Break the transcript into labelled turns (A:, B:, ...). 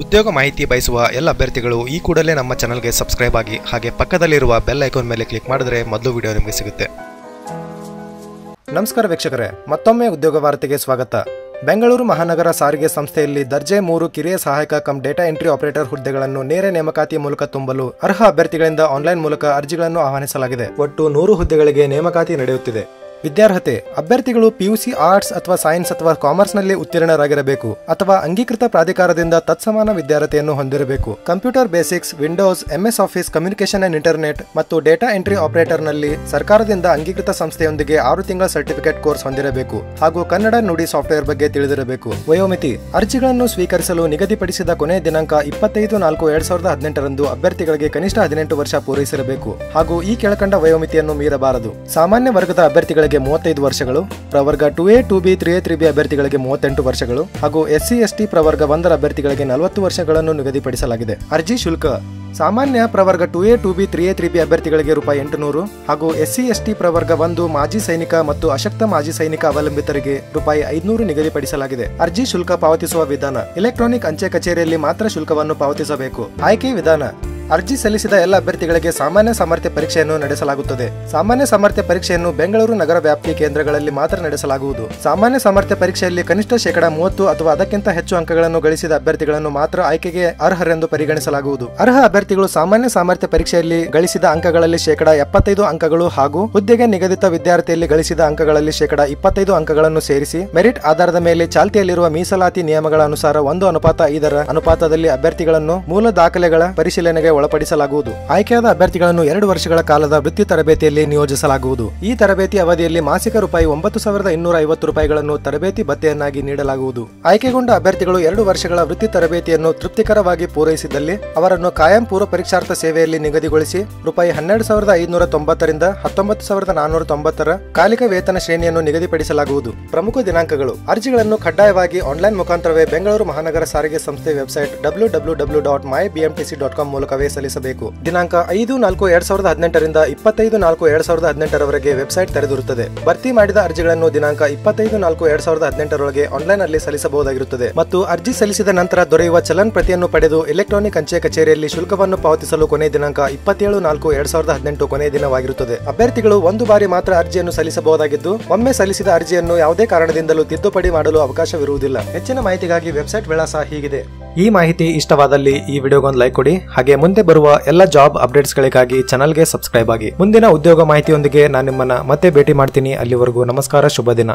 A: ಉದ್ಯೋಗ ಮಾಹಿತಿ ಬಯಸುವ ಎಲ್ಲ ಅಭ್ಯರ್ಥಿಗಳು ಈ ಕೂಡಲೇ ನಮ್ಮ ಚಾನಲ್ಗೆ ಸಬ್ಸ್ಕ್ರೈಬ್ ಆಗಿ ಹಾಗೆ ಪಕ್ಕದಲ್ಲಿರುವ ಬೆಲ್ ಐಕಾನ್ ಮೇಲೆ ಕ್ಲಿಕ್ ಮಾಡಿದ್ರೆ ಮೊದಲು ವಿಡಿಯೋ ನಿಮಗೆ ಸಿಗುತ್ತೆ. ನಮಸ್ಕಾರ ವೀಕ್ಷಕರೇ, ಮತ್ತೊಮ್ಮೆ ಉದ್ಯೋಗ ವಾರ್ತೆಗೆ ಸ್ವಾಗತ. ಬೆಂಗಳೂರು ಮಹಾನಗರ ಸಾರಿಗೆ ಸಂಸ್ಥೆಯಲ್ಲಿ ದರ್ಜೆ 3 ಕಿರಿಯ ಸಹಾಯಕ ಕಮ್ ಡೇಟಾ ಎಂಟ್ರಿ ಆಪರೇಟರ್ ಹುದ್ದೆಗಳನ್ನು ನೇರ ನೇಮಕಾತಿ ಮೂಲಕ ತುಂಬಲು ಅರ್ಹ ಅಭ್ಯರ್ಥಿಗಳಿಂದ ಆನ್ಲೈನ್ ಮೂಲಕ ಅರ್ಜಿಗಳನ್ನು ಆಹ್ವಾನಿಸಲಾಗಿದೆ. ಒಟ್ಟು 100 ಹುದ್ದೆಗಳಿಗೆ ನೇಮಕಾತಿ ನಡೆಯುತ್ತಿದೆ. ವಿದ್ಯಾರ್ಹತೆ: ಅಭ್ಯರ್ಥಿಗಳು ಪಿಯುಸಿ ಆರ್ಟ್ಸ್ ಅಥವಾ ಸೈನ್ಸ್ ಅಥವಾ ಕಾಮರ್ಸ್ನಲ್ಲಿ ಉತ್ತೀರ್ಣರಾಗಿರಬೇಕು ಅಥವಾ ಅಂಗೀಕೃತ ಪ್ರಾಧಿಕಾರದಿಂದ ತತ್ಸಮಾನ ವಿದ್ಯಾರ್ಹತೆಯನ್ನು ಹೊಂದಿರಬೇಕು. Computer basics, Windows, MS office, communication and internet ಮತ್ತು ಡೇಟಾ ಎಂಟ್ರಿ ಆಪರೇಟರ್ನಲ್ಲಿ ಸರ್ಕಾರದಿಂದ ಅಂಗೀಕೃತ ಸಂಸ್ಥೆಯೊಂದಿಗೆ 6 ತಿಂಗಳ ಸರ್ಟಿಫಿಕೇಟ್ ಕೋರ್ಸ್ ಹೊಂದಿರಬೇಕು ಹಾಗೂ ಕನ್ನಡ ನುಡಿ ಸಾಫ್ಟ್ವೇರ್ ಬಗ್ಗೆ ತಿಳಿದಿರಬೇಕು. ವಯೋಮಿತಿ: ಅರ್ಜಿಗಳನ್ನು ಸ್ವೀಕರಿಸಲು ನಿಗದಿಪಡಿಸಿದ ಕೊನೆಯ ದಿನಾಂಕ 25/4/2018 ರಂದು ಅಭ್ಯರ್ಥಿಗಳಿಗೆ ಕನಿಷ್ಠ 18 ವರ್ಷ ಪೂರೈಸಿರಬೇಕು ಹಾಗೂ ಈ ಕೆಳಕಂಡ ವಯೋಮಿತಿಯನ್ನು ಮೀರಬಾರದು. ಸಾಮಾನ್ಯ ವರ್ಗದ ಅಭ್ಯರ್ಥಿಗಳಿಗೆ 35 ವರ್ಷಗಳು, ಪ್ರವರ್ಗ 2A, 2B, 3A, 3B ಅಭ್ಯರ್ಥಿಗಳಿಗೆ 38 ವರ್ಷಗಳು ಹಾಗೂ SC, ST ಪ್ರವರ್ಗ 1 ಅಭ್ಯರ್ಥಿಗಳಿಗೆ 40 ವರ್ಷಗಳನ್ನು ನಿಗದಿಪಡಿಸಲಾಗಿದೆ. ಅರ್ಜಿ ಶುಲ್ಕ: ಸಾಮಾನ್ಯ ಪ್ರವರ್ಗ 2A, 2B, 3A, 3B ಅಭ್ಯರ್ಥಿಗಳಿಗೆ ₹800 ಹಾಗೂ SC, ST ಪ್ರವರ್ಗ 1 ಮಾಜಿ ಸೈನಿಕ ಮತ್ತು ಅಶಕ್ತ ಮಾಜಿ ಸೈನಿಕ ಅವಲಂಬಿತರಿಗೆ ₹500 ನಿಗದಿಪಡಿಸಲಾಗಿದೆ. ಅರ್ಜಿ ಶುಲ್ಕ ಪಾವತಿಸುವ ವಿಧಾನ: ಎಲೆಕ್ಟ್ರಾನಿಕ್ ಅಂಚೆ ಕಚೇರಿಯಲ್ಲಿ ಮಾತ್ರ ಶುಲ್ಕವನ್ನು ಪಾವತಿಸಬೇಕು. ಆಯ್ಕೆ ವಿಧಾನ: ಅರ್ಜಿ ಸಲ್ಲಿಸಿದ ಎಲ್ಲ ಅಭ್ಯರ್ಥಿಗಳಿಗೆ ಸಾಮಾನ್ಯ ಸಾಮರ್ಥ್ಯ ಪರೀಕ್ಷೆಯನ್ನು ನಡೆಸಲಾಗುತ್ತದೆ. ಸಾಮಾನ್ಯ ಸಾಮರ್ಥ್ಯ ಪರೀಕ್ಷೆಯನ್ನು ಬೆಂಗಳೂರು ನಗರ ವ್ಯಾಪ್ತಿ ಕೇಂದ್ರಗಳಲ್ಲಿ ಮಾತ್ರ ನಡೆಸಲಾಗುವುದು. ಸಾಮಾನ್ಯ ಸಾಮರ್ಥ್ಯ ಪರೀಕ್ಷೆಯಲ್ಲಿ ಕನಿಷ್ಠ 30% ಅಥವಾ ಅದಕ್ಕಿಂತ ಹೆಚ್ಚು ಅಂಕಗಳನ್ನು ಗಳಿಸಿದ ಅಭ್ಯರ್ಥಿಗಳನ್ನು ಮಾತ್ರ ಆಯ್ಕೆಗೆ ಅರ್ಹರೆಂದು ಪರಿಗಣಿಸಲಾಗುವುದು. ಅರ್ಹ ಅಭ್ಯರ್ಥಿಗಳು ಸಾಮಾನ್ಯ ಸಾಮರ್ಥ್ಯ ಪರೀಕ್ಷೆಯಲ್ಲಿ ಗಳಿಸಿದ ಅಂಕಗಳಲ್ಲಿ 75% ಅಂಕಗಳು ಹಾಗೂ ಹುದ್ದೆಗೆ ನಿಗದಿತ ವಿದ್ಯಾರ್ಥಿಯಲ್ಲಿ ಗಳಿಸಿದ ಅಂಕಗಳಲ್ಲಿ 25% ಅಂಕಗಳನ್ನು ಸೇರಿಸಿ ಮೆರಿಟ್ ಆಧಾರದ ಮೇಲೆ ಚಾಲ್ತಿಯಲ್ಲಿರುವ ಮೀಸಲಾತಿ ನಿಯಮಗಳ ಅನುಸಾರ 1:5 ಅನುಪಾತದಲ್ಲಿ ಅಭ್ಯರ್ಥಿಗಳನ್ನು ಮೂಲ ದಾಖಲೆಗಳ ಪರಿಶೀಲನೆಗೆ ಒಳಪಡಿಸಲಾಗುವುದು. ಆಯ್ಕೆಯಾದ ಅಭ್ಯರ್ಥಿಗಳನ್ನು 2 ವರ್ಷಗಳ ಕಾಲದ ವೃತ್ತಿ ತರಬೇತಿಯಲ್ಲಿ ನಿಯೋಜಿಸಲಾಗುವುದು. ಈ ತರಬೇತಿ ಅವಧಿಯಲ್ಲಿ ಮಾಸಿಕ ₹9,250 ತರಬೇತಿ ಭತ್ಯೆಯನ್ನಾಗಿ ನೀಡಲಾಗುವುದು. ಆಯ್ಕೆಗೊಂಡ ಅಭ್ಯರ್ಥಿಗಳು 2 ವರ್ಷಗಳ ವೃತ್ತಿ ತರಬೇತಿಯನ್ನು ತೃಪ್ತಿಕರವಾಗಿ ಪೂರೈಸಿದಲ್ಲಿ ಅವರನ್ನು ಕಾಯಂ ಪೂರ್ವ ಪರೀಕ್ಷಾರ್ಥ ಸೇವೆಯಲ್ಲಿ ನಿಗದಿಗೊಳಿಸಿ ₹12,590 ರಿಂದ ₹19,490 ಕಾಲಿಕ ವೇತನ ಶ್ರೇಣಿಯನ್ನು ನಿಗದಿಪಡಿಸಲಾಗುವುದು. ಪ್ರಮುಖ ದಿನಾಂಕಗಳು: ಅರ್ಜಿಗಳನ್ನು ಕಡ್ಡಾಯವಾಗಿ ಆನ್ಲೈನ್ ಮುಖಾಂತರವೇ ಬೆಂಗಳೂರು ಮಹಾನಗರ ಸಾರಿಗೆ ಸಂಸ್ಥೆ ವೆಬ್ಸೈಟ್ www.mybmtc.com ಮೂಲಕವೇ ಸಲ್ಲಿಸಬೇಕು. ದಿನಾಂಕ 5/4/2018 ರಿಂದ 25/4/2018 ರವರೆಗೆ ವೆಬ್ಸೈಟ್ ತೆರೆದಿರುತ್ತದೆ. ಭರ್ತಿ ಮಾಡಿದ ಅರ್ಜಿಗಳನ್ನು ದಿನಾಂಕ 25/4/2018 ರೊಳಗೆ ಆನ್ಲೈನ್ ಅಲ್ಲಿ ಸಲ್ಲಿಸಬಹುದಾಗಿರುತ್ತದೆ ಮತ್ತು ಅರ್ಜಿ ಸಲ್ಲಿಸಿದ ನಂತರ ದೊರೆಯುವ ಚಲನ್ ಪ್ರತಿಯನ್ನು ಪಡೆದು ಎಲೆಕ್ಟ್ರಾನಿಕ್ ಅಂಚೆ ಕಚೇರಿಯಲ್ಲಿ ಶುಲ್ಕವನ್ನು ಪಾವತಿಸಲು ಕೊನೆಯ ದಿನಾಂಕ 27/4/2018 ಕೊನೆಯ ದಿನವಾಗಿರುತ್ತದೆ. ಅಭ್ಯರ್ಥಿಗಳು ಒಂದು ಬಾರಿ ಮಾತ್ರ ಅರ್ಜಿಯನ್ನು ಸಲ್ಲಿಸಬಹುದಾಗಿದ್ದು ಒಮ್ಮೆ ಸಲ್ಲಿಸಿದ ಅರ್ಜಿಯನ್ನು ಯಾವುದೇ ಕಾರಣದಿಂದಲೂ ತಿದ್ದುಪಡಿ ಮಾಡಲು ಅವಕಾಶವಿರುವುದಿಲ್ಲ. ಹೆಚ್ಚಿನ ಮಾಹಿತಿಗಾಗಿ ವೆಬ್ಸೈಟ್ ವಿಳಾಸ ಹೀಗಿದೆ. ಈ ಮಾಹಿತಿ ಇಷ್ಟವಾದಲ್ಲಿ ಈ ವಿಡಿಯೋಗೊಂದು ಲೈಕ್ ಕೊಡಿ. ಹಾಗೆ ಮುಂದೆ ಬರುವ ಎಲ್ಲ ಜಾಬ್ ಅಪ್ಡೇಟ್ಸ್ಗಳಿಗಾಗಿ ಚಾನಲ್ಗೆ ಸಬ್ಸ್ಕ್ರೈಬ್ ಆಗಿ. ಮುಂದಿನ ಉದ್ಯೋಗ ಮಾಹಿತಿಯೊಂದಿಗೆ ನಾನು ನಿಮ್ಮನ್ನ ಮತ್ತೆ ಭೇಟಿ ಮಾಡ್ತೀನಿ. ಅಲ್ಲಿವರೆಗೂ ನಮಸ್ಕಾರ, ಶುಭ ದಿನ.